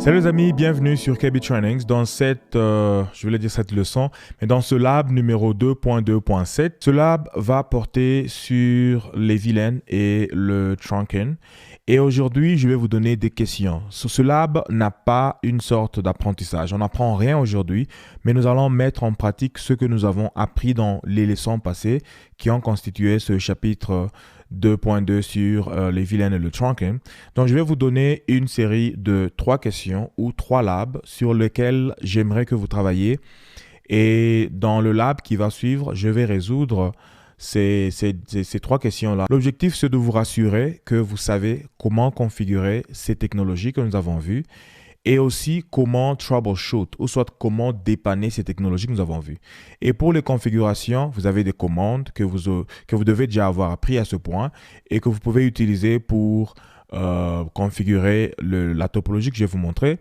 Salut les amis, bienvenue sur KB Trainings dans cette leçon, mais dans ce lab numéro 2.2.7. Ce lab va porter sur les vilains et le trunking. Et aujourd'hui, je vais vous donner des questions. Ce lab n'a pas une sorte d'apprentissage. On n'apprend rien aujourd'hui, mais nous allons mettre en pratique ce que nous avons appris dans les leçons passées qui ont constitué ce chapitre 2.2 sur les vilains et le trunking. Donc, je vais vous donner une série de 3 questions ou 3 labs sur lesquels j'aimerais que vous travailliez. Et dans le lab qui va suivre, je vais résoudre ces 3 questions-là. L'objectif, c'est de vous rassurer que vous savez comment configurer ces technologies que nous avons vues et aussi comment troubleshoot, ou soit comment dépanner ces technologies que nous avons vues. Et pour les configurations, vous avez des commandes que vous devez déjà avoir appris à ce point et que vous pouvez utiliser pour configurer la topologie que je vais vous montrer.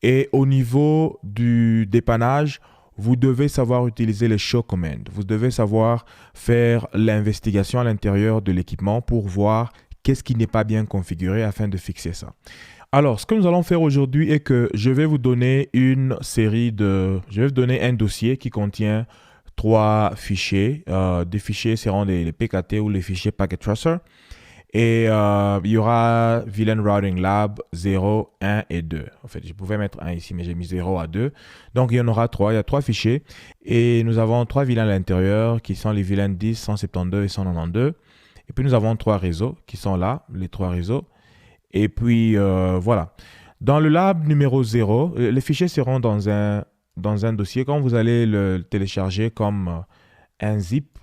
Et au niveau du dépannage, vous devez savoir utiliser les show commands. Vous devez savoir faire l'investigation à l'intérieur de l'équipement pour voir qu'est-ce qui n'est pas bien configuré afin de fixer ça. Alors, ce que nous allons faire aujourd'hui est que je vais vous donner je vais vous donner un dossier qui contient 3 fichiers. Des fichiers seront les PKT ou les fichiers Packet Tracer. Et il y aura VLAN Routing Lab 0, 1 et 2. En fait, je pouvais mettre 1 ici, mais j'ai mis 0 à 2. Donc, il y en aura 3. Il y a 3 fichiers. Et nous avons 3 VLAN à l'intérieur qui sont les VLAN 10, 172 et 192. Et puis, nous avons 3 réseaux qui sont là, les 3 réseaux. Et puis, voilà. Dans le lab numéro 0, les fichiers seront dans un dossier. Quand vous allez le télécharger comme un zip,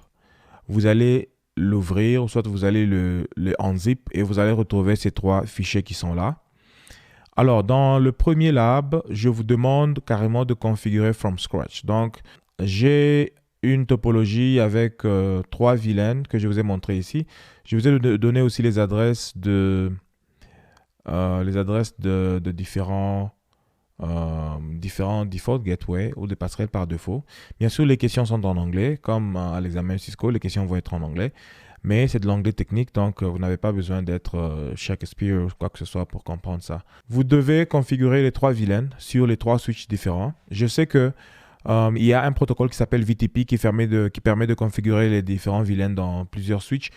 vous allez l'ouvrir, ou soit vous allez le unzip et vous allez retrouver ces 3 fichiers qui sont là. Alors, dans le premier lab, je vous demande carrément de configurer from scratch. Donc, j'ai une topologie avec 3 VLAN que je vous ai montré ici. Je vous ai donné aussi les adresses de différents default gateway ou des passerelles par défaut. Bien sûr, les questions sont en anglais, comme à l'examen Cisco, les questions vont être en anglais, mais c'est de l'anglais technique, donc vous n'avez pas besoin d'être Shakespeare ou quoi que ce soit pour comprendre ça. Vous devez configurer les 3 VLAN sur les 3 switches différents. Je sais que il y a un protocole qui s'appelle VTP qui permet de configurer les différents VLAN dans plusieurs switches.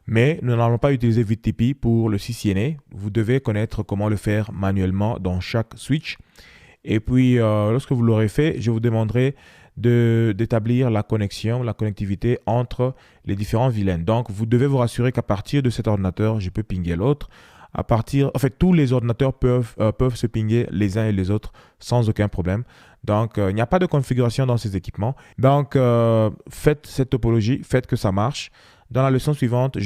Mais nous n'allons pas utiliser VTP pour le CCNA. Vous devez connaître comment le faire manuellement dans chaque switch. Et puis, lorsque vous l'aurez fait, je vous demanderai d'établir la connectivité entre les différents VLAN. Donc, vous devez vous rassurer qu'à partir de cet ordinateur, je peux pinguer l'autre. Tous les ordinateurs peuvent se pinguer les uns et les autres sans aucun problème. Donc, il n'y a pas de configuration dans ces équipements. Donc, faites cette topologie, faites que ça marche. Dans la leçon suivante,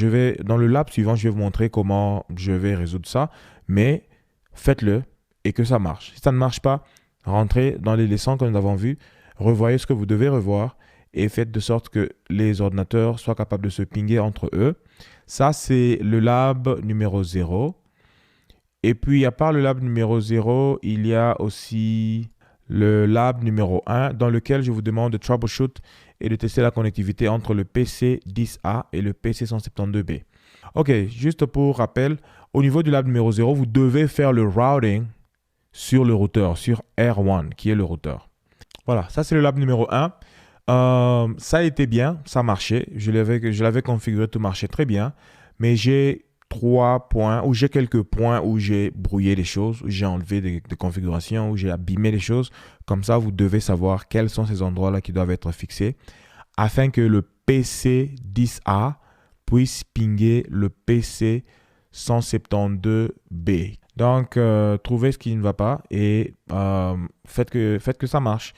dans le lab suivant, je vais vous montrer comment je vais résoudre ça. Mais faites-le et que ça marche. Si ça ne marche pas, rentrez dans les leçons que nous avons vues, revoyez ce que vous devez revoir et faites de sorte que les ordinateurs soient capables de se pinguer entre eux. Ça, c'est le lab numéro 0. Et puis, à part le lab numéro 0, il y a aussi le lab numéro 1 dans lequel je vous demande de troubleshoot et de tester la connectivité entre le PC10A et le PC172B. Ok, juste pour rappel, au niveau du lab numéro 0, vous devez faire le routing sur le routeur, sur R1, qui est le routeur. Voilà, ça c'est le lab numéro 1. Ça a été bien, ça marchait. Je l'avais configuré, tout marchait très bien. Mais j'ai quelques points où j'ai brouillé les choses, où j'ai enlevé des configurations, où j'ai abîmé les choses. Comme ça, vous devez savoir quels sont ces endroits-là qui doivent être fixés afin que le PC10A puisse pinguer le PC172B. Donc, trouvez ce qui ne va pas et faites que ça marche.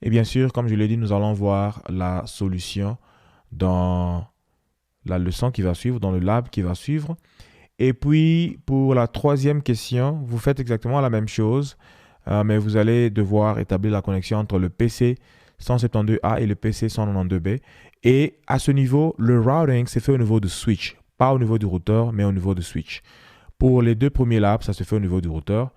Et bien sûr, comme je l'ai dit, nous allons voir la solution dans la leçon qui va suivre, dans le lab qui va suivre. Et puis, pour la 3e question, vous faites exactement la même chose, mais vous allez devoir établir la connexion entre le PC172A et le PC192B. Et à ce niveau, le routing s'est fait au niveau du switch, pas au niveau du routeur, mais au niveau du switch. Pour les 2 premiers labs, ça se fait au niveau du routeur.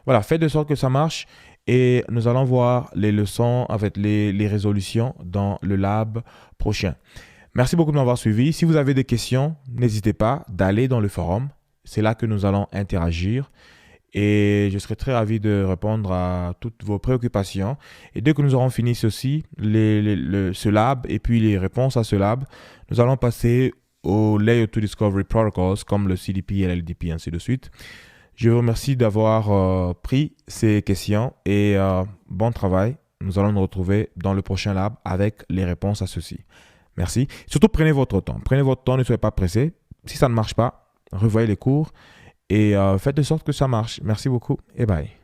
Voilà, faites de sorte que ça marche et nous allons voir les leçons, les résolutions dans le lab prochain. Merci beaucoup de m'avoir suivi. Si vous avez des questions, n'hésitez pas d'aller dans le forum. C'est là que nous allons interagir. et je serai très ravi de répondre à toutes vos préoccupations. Et dès que nous aurons fini ceci, ce lab et puis les réponses à ce lab, nous allons passer aux Layer 2 Discovery Protocols comme le CDP et l'LDP, ainsi de suite. Je vous remercie d'avoir pris ces questions et bon travail. Nous allons nous retrouver dans le prochain lab avec les réponses à ceci. Merci. Surtout, prenez votre temps. Prenez votre temps, ne soyez pas pressés. Si ça ne marche pas, revoyez les cours et faites de sorte que ça marche. Merci beaucoup et bye.